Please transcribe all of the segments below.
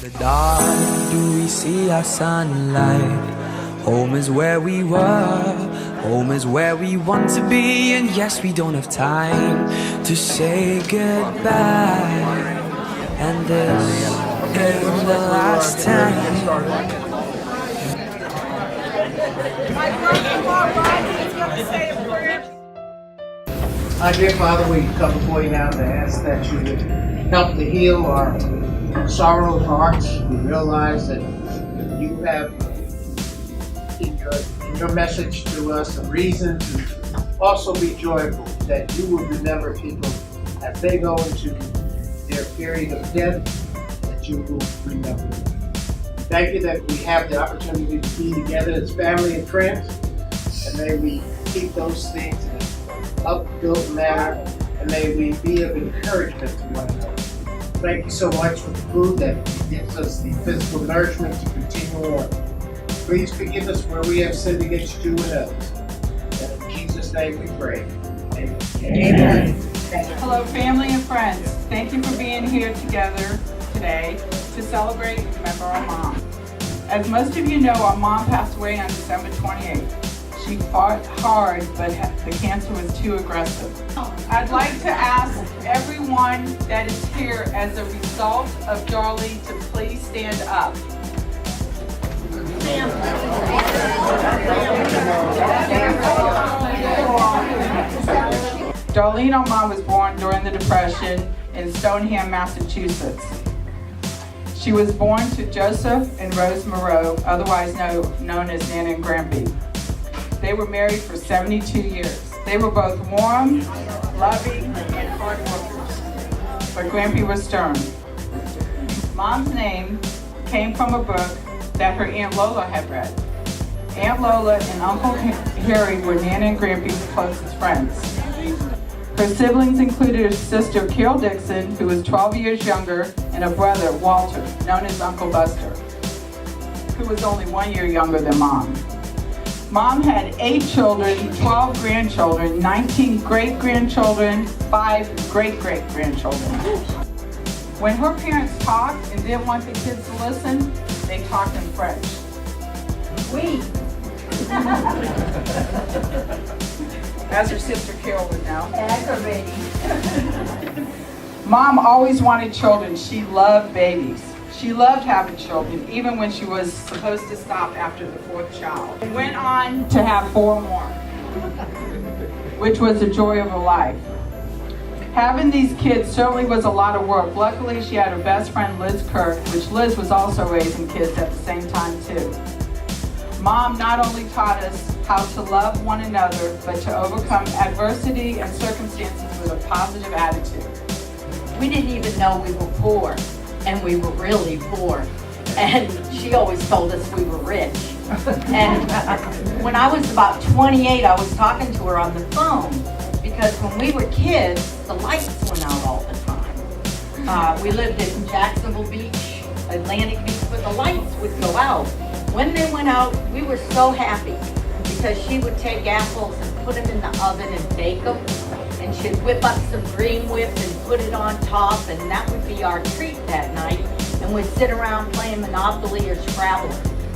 the dark, do we see our sunlight? Home is where we were, home is where we want to be. And yes, we don't have time to say goodbye. And this is the last time. Dear Father, we come before you now to ask that you would help to heal our sorrowed hearts. We realize that you have in your message to us a reason to also be joyful, that you will remember people as they go into their period of death, that you will remember them. Thank you that we have the opportunity to be together as family and friends, and may we keep those things in an upbuilt manner, and may we be of encouragement to one another. Thank you so much for the food that gives us the physical nourishment to continue on. Please forgive us where we have sinned against you and others. And in Jesus' name we pray. Amen. Amen. Hello, family and friends. Thank you for being here together today to celebrate and remember our mom. As most of you know, our mom passed away on December 28th. She fought hard, but the cancer was too aggressive. I'd like to ask everyone that is here as a result of Darlene to please stand up. Darlene, our mom, was born during the Depression in Stoneham, Massachusetts. She was born to Joseph and Rose Moreau, otherwise known as Nana and Grampy. They were married for 72 years. They were both warm, loving, and hard workers, but Grampy was stern. Mom's name came from a book that her Aunt Lola had read. Aunt Lola and Uncle Harry were Nana and Grampy's closest friends. Her siblings included a sister, Carol Dixon, who was 12 years younger, and a brother, Walter, known as Uncle Buster, who was only 1 year younger than Mom. Mom had 8 children, 12 grandchildren, 19 great-grandchildren, 5 great-great-grandchildren. When her parents talked and didn't want the kids to listen, they talked in French. Oui. As her sister Carol would know. Aggravating. Mom always wanted children. She loved babies. She loved having children, even when she was supposed to stop after the 4th child. And went on to have 4 more, which was the joy of her life. Having these kids certainly was a lot of work. Luckily, she had her best friend, Liz Kirk, which Liz was also raising kids at the same time, too. Mom not only taught us how to love one another, but to overcome adversity and circumstances with a positive attitude. We didn't even know we were poor, and we were really poor. And she always told us we were rich. And when I was about 28, I was talking to her on the phone, because when we were kids, the lights went out all the time. We lived in Jacksonville Beach, Atlantic Beach, but the lights would go out. When they went out, we were so happy, because she would take apples and put them in the oven and bake them, and she'd whip up some Dream Whip and put it on top, and that would be our treat that night, and we'd sit around playing Monopoly or Scrabble.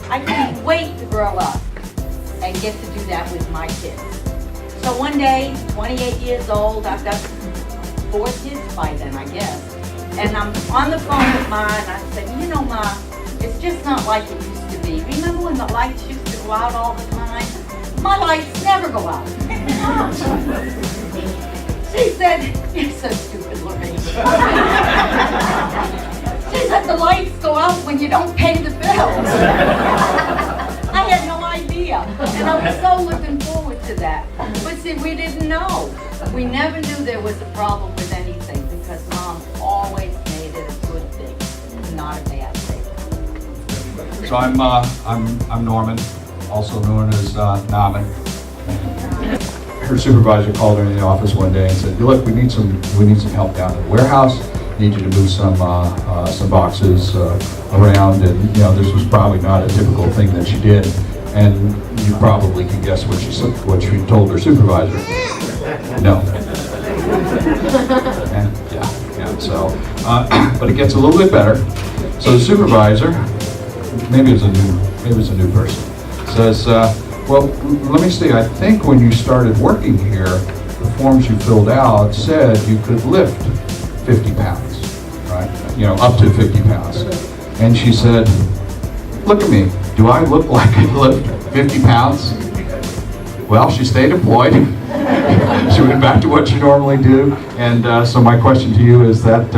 I couldn't wait to grow up and get to do that with my kids. So one day, 28 years old, I've got 4 kids by then, I guess, and I'm on the phone with Ma, and I said, you know, Ma, it's just not like it used to be. Remember when the lights used to go out all the time? My lights never go out. She said, you're so stupid, Lorraine. She said, the lights go out when you don't pay the bills. I had no idea, and I was so looking forward to that. But see, we didn't know. We never knew there was a problem with anything, because Mom always made it a good thing, not a bad thing. So I'm Norman, also known as Naman. Her supervisor called her in the office one day and said, "Look, we need some help down at the warehouse. Need you to move some boxes around." And this was probably not a typical thing that she did. And you probably can guess what she told her supervisor. No. Yeah. So, but it gets a little bit better. So the supervisor, maybe it's a new person, says, well, let me see, I think when you started working here, the forms you filled out said you could lift 50 pounds, right? You know, up to 50 pounds. And she said, look at me, do I look like I lift 50 pounds? Well, she stayed employed. She went back to what she normally do. And so my question to you is that,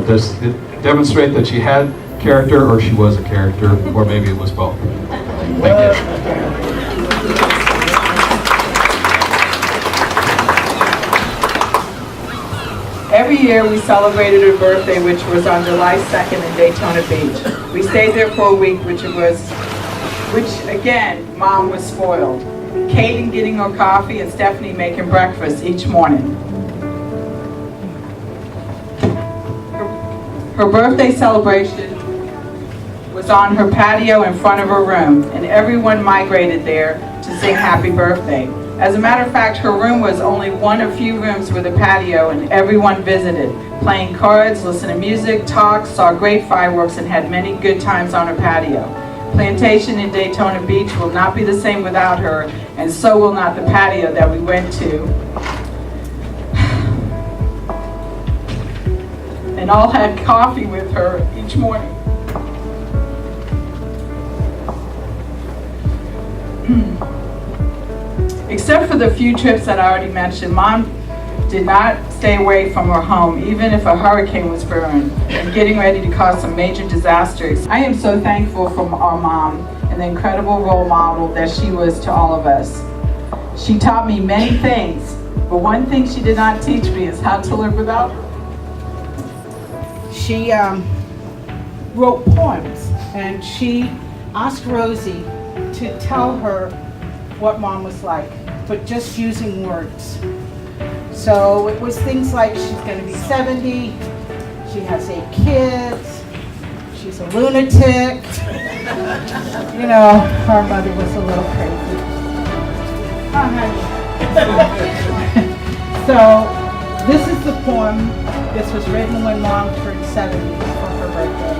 does it demonstrate that she had character, or she was a character, or maybe it was both? Thank you. Every year we celebrated her birthday, which was on July 2nd in Daytona Beach. We stayed there for a week, which again, Mom was spoiled. Kaden getting her coffee and Stephanie making breakfast each morning. Her birthday celebration was on her patio in front of her room, and everyone migrated there to sing happy birthday. As a matter of fact, her room was only one of few rooms with a patio, and everyone visited, playing cards, listened to music, talked, saw great fireworks, and had many good times on her patio. Plantation in Daytona Beach will not be the same without her, and so will not the patio that we went to. And all had coffee with her each morning. Except for the few trips that I already mentioned, Mom did not stay away from her home, even if a hurricane was brewing and getting ready to cause some major disasters. I am so thankful for our mom and the incredible role model that she was to all of us. She taught me many things, but one thing she did not teach me is how to live without her. She wrote poems, and she asked Rosie to tell her what Mom was like, but just using words. So it was things like she's going to be 70, she has 8 kids, she's a lunatic. You know, our mother was a little crazy. So this is the poem. This was written when Mom turned 70 for her birthday,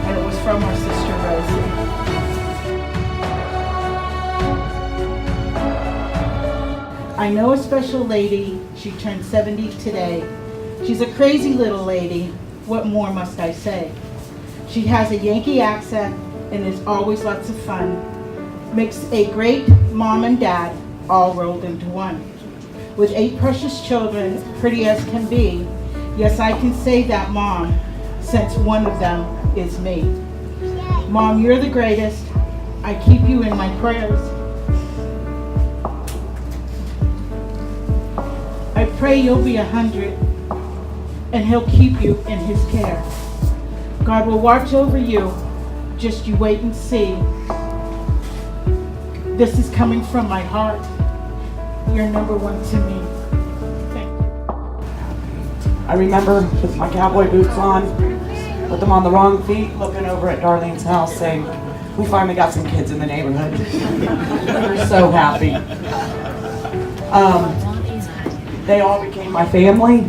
and it was from our sister Rosie. I know a special lady, she turned 70 today. She's a crazy little lady, what more must I say? She has a Yankee accent and is always lots of fun. Makes a great mom and dad, all rolled into one. With 8 precious children, pretty as can be, yes, I can say that, Mom, since one of them is me. Mom, you're the greatest. I keep you in my prayers. I pray you'll be 100, and He'll keep you in His care. God will watch over you. Just you wait and see. This is coming from my heart. You're number one to me. Thank you. I remember with my cowboy boots on, with them on the wrong feet, looking over at Darlene's house saying, we finally got some kids in the neighborhood. We're so happy. They all became my family.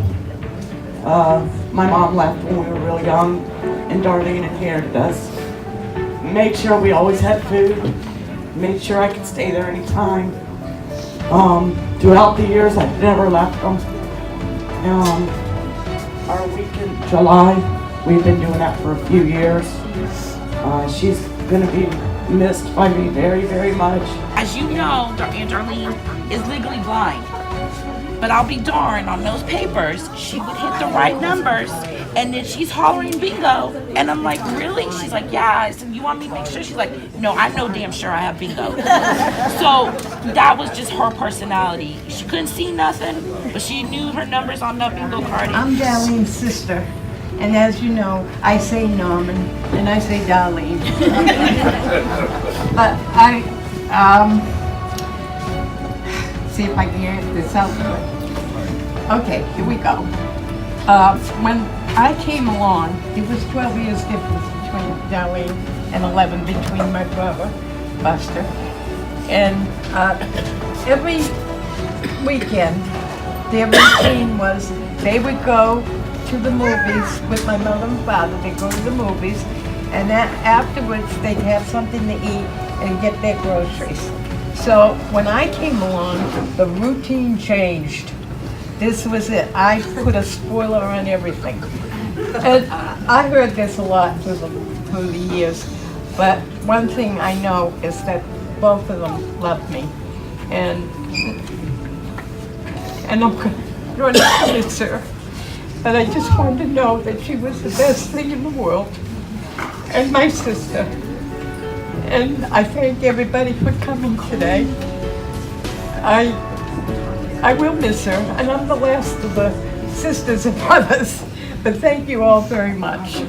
My mom left when we were real young, and Darlene inherited us. Made sure we always had food. Made sure I could stay there anytime. Throughout the years, I never left them. Our week in July, we've been doing that for a few years. She's going to be missed by me very, very much. As you know, Aunt Darlene is legally blind. But I'll be darned, on those papers, she would hit the right numbers, and then she's hollering bingo. And I'm like, really? She's like, yeah. I said, you want me to make sure? She's like, no, I know damn sure I have bingo. So that was just her personality. She couldn't see nothing, but she knew her numbers on that bingo card. I'm Darlene's sister, and as you know, I say Norman, and I say Darlene. But see if I can get this out. Okay, here we go. When I came along, it was 12 years difference between Darlene and 11 between my brother, Buster. And every weekend, their routine was they would go to the movies with my mother and father. They'd go to the movies, and then afterwards they'd have something to eat and get their groceries. So when I came along, the routine changed. This was it. I put a spoiler on everything. And I heard this a lot through the years, but one thing I know is that both of them loved me. And I'm going to miss her. But I just wanted to know that she was the best thing in the world. And my sister. And I thank everybody for coming today. I will miss her, and I'm the last of the sisters and brothers. But thank you all very much.